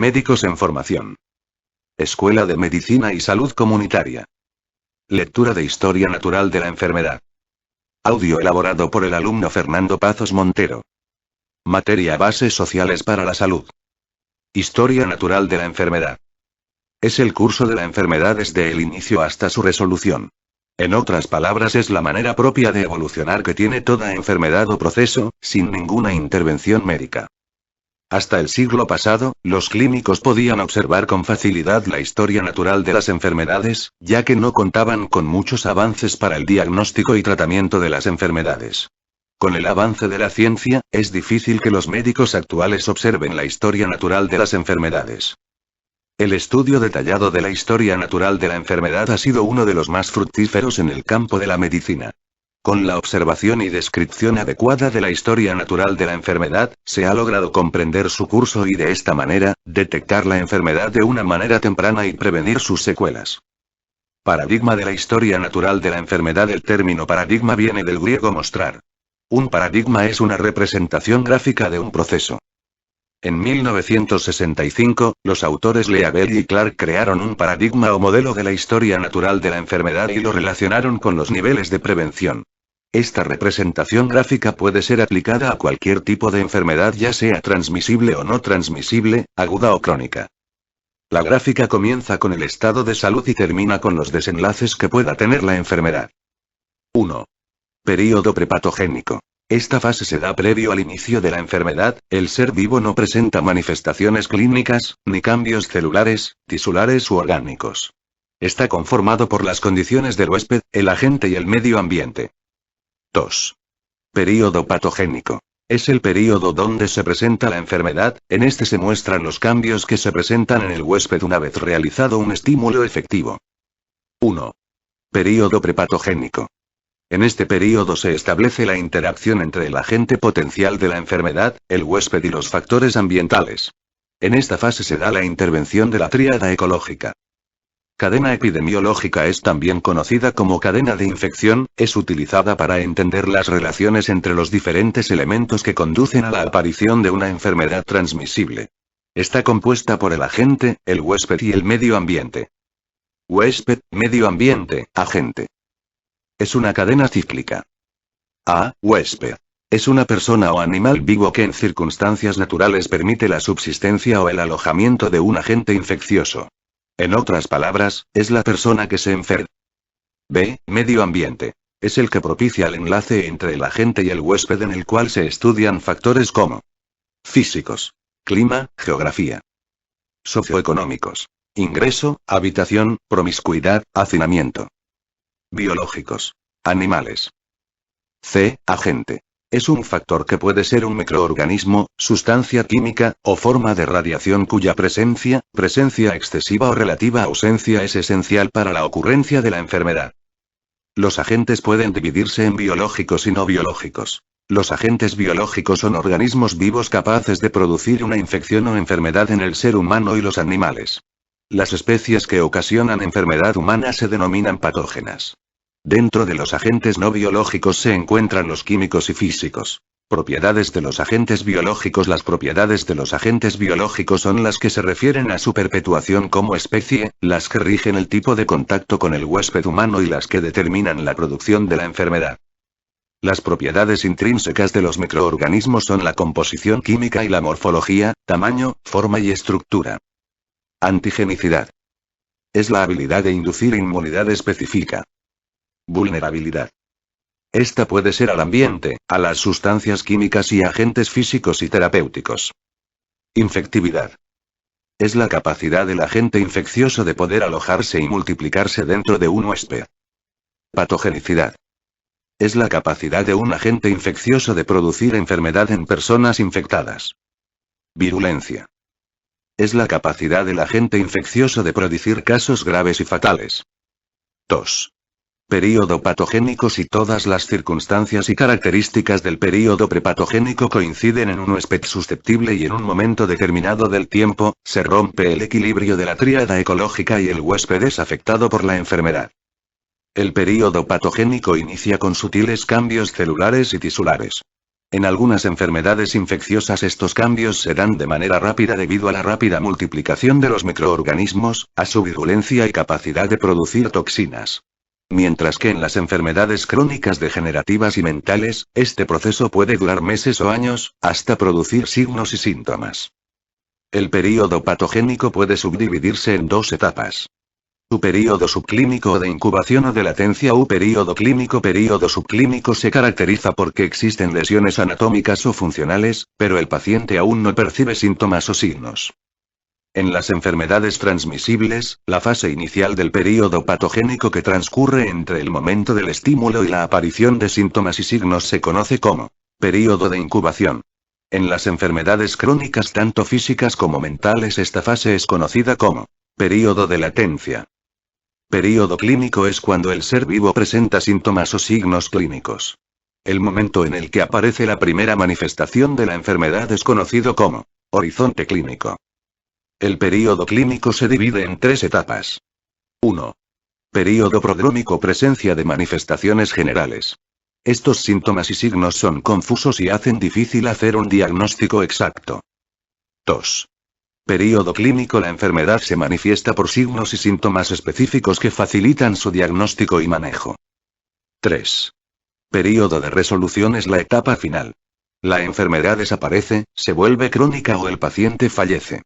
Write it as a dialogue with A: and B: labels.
A: Médicos en formación. Escuela de Medicina y Salud Comunitaria. Lectura de Historia Natural de la Enfermedad. Audio elaborado por el alumno Fernando Pazos Montero. Materia: Bases sociales para la salud. Historia natural de la enfermedad. Es el curso de la enfermedad desde el inicio hasta su resolución. En otras palabras, es la manera propia de evolucionar que tiene toda enfermedad o proceso, sin ninguna intervención médica. Hasta el siglo pasado, los clínicos podían observar con facilidad la historia natural de las enfermedades, ya que no contaban con muchos avances para el diagnóstico y tratamiento de las enfermedades. Con el avance de la ciencia, es difícil que los médicos actuales observen la historia natural de las enfermedades. El estudio detallado de la historia natural de la enfermedad ha sido uno de los más fructíferos en el campo de la medicina. Con la observación y descripción adecuada de la historia natural de la enfermedad, se ha logrado comprender su curso y de esta manera, detectar la enfermedad de una manera temprana y prevenir sus secuelas. Paradigma de la historia natural de la enfermedad. El término paradigma viene del griego mostrar. Un paradigma es una representación gráfica de un proceso. En 1965, los autores Lea Bell y Clark crearon un paradigma o modelo de la historia natural de la enfermedad y lo relacionaron con los niveles de prevención. Esta representación gráfica puede ser aplicada a cualquier tipo de enfermedad, ya sea transmisible o no transmisible, aguda o crónica. La gráfica comienza con el estado de salud y termina con los desenlaces que pueda tener la enfermedad. 1. Período prepatogénico. Esta fase se da previo al inicio de la enfermedad. El ser vivo no presenta manifestaciones clínicas, ni cambios celulares, tisulares u orgánicos. Está conformado por las condiciones del huésped, el agente y el medio ambiente. 2. Período patogénico. Es el período donde se presenta la enfermedad. En este se muestran los cambios que se presentan en el huésped una vez realizado un estímulo efectivo. 1. Período prepatogénico. En este período se establece la interacción entre el agente potencial de la enfermedad, el huésped y los factores ambientales. En esta fase se da la intervención de la tríada ecológica. Cadena epidemiológica es también conocida como cadena de infección, es utilizada para entender las relaciones entre los diferentes elementos que conducen a la aparición de una enfermedad transmisible. Está compuesta por el agente, el huésped y el medio ambiente. Huésped, medio ambiente, agente. Es una cadena cíclica. A. Huésped. Es una persona o animal vivo que en circunstancias naturales permite la subsistencia o el alojamiento de un agente infeccioso. En otras palabras, es la persona que se enferma. B. Medio ambiente. Es el que propicia el enlace entre el agente y el huésped, en el cual se estudian factores como físicos, clima, geografía, socioeconómicos, ingreso, habitación, promiscuidad, hacinamiento. Biológicos. Animales. C. Agente. Es un factor que puede ser un microorganismo, sustancia química, o forma de radiación cuya presencia excesiva o relativa ausencia es esencial para la ocurrencia de la enfermedad. Los agentes pueden dividirse en biológicos y no biológicos. Los agentes biológicos son organismos vivos capaces de producir una infección o enfermedad en el ser humano y los animales. Las especies que ocasionan enfermedad humana se denominan patógenas. Dentro de los agentes no biológicos se encuentran los químicos y físicos. Propiedades de los agentes biológicos. Las propiedades de los agentes biológicos son las que se refieren a su perpetuación como especie, las que rigen el tipo de contacto con el huésped humano y las que determinan la producción de la enfermedad. Las propiedades intrínsecas de los microorganismos son la composición química y la morfología, tamaño, forma y estructura. Antigenicidad. Es la habilidad de inducir inmunidad específica. Vulnerabilidad. Esta puede ser al ambiente, a las sustancias químicas y agentes físicos y terapéuticos. Infectividad. Es la capacidad del agente infeccioso de poder alojarse y multiplicarse dentro de un huésped. Patogenicidad. Es la capacidad de un agente infeccioso de producir enfermedad en personas infectadas. Virulencia. Es la capacidad del agente infeccioso de producir casos graves y fatales. 2. Período patogénico. Si todas las circunstancias y características del período prepatogénico coinciden en un huésped susceptible y en un momento determinado del tiempo, se rompe el equilibrio de la tríada ecológica y el huésped es afectado por la enfermedad. El período patogénico inicia con sutiles cambios celulares y tisulares. En algunas enfermedades infecciosas estos cambios se dan de manera rápida debido a la rápida multiplicación de los microorganismos, a su virulencia y capacidad de producir toxinas. Mientras que en las enfermedades crónicas degenerativas y mentales, este proceso puede durar meses o años, hasta producir signos y síntomas. El período patogénico puede subdividirse en dos etapas. Su período subclínico o de incubación o de latencia u período clínico. Período subclínico se caracteriza porque existen lesiones anatómicas o funcionales, pero el paciente aún no percibe síntomas o signos. En las enfermedades transmisibles, la fase inicial del período patogénico que transcurre entre el momento del estímulo y la aparición de síntomas y signos se conoce como período de incubación. En las enfermedades crónicas tanto físicas como mentales esta fase es conocida como período de latencia. Período clínico es cuando el ser vivo presenta síntomas o signos clínicos. El momento en el que aparece la primera manifestación de la enfermedad es conocido como horizonte clínico. El período clínico se divide en tres etapas. 1. Período prodrómico. Presencia de manifestaciones generales. Estos síntomas y signos son confusos y hacen difícil hacer un diagnóstico exacto. 2. Período clínico. La enfermedad se manifiesta por signos y síntomas específicos que facilitan su diagnóstico y manejo. 3. Período de resolución es la etapa final. La enfermedad desaparece, se vuelve crónica o el paciente fallece.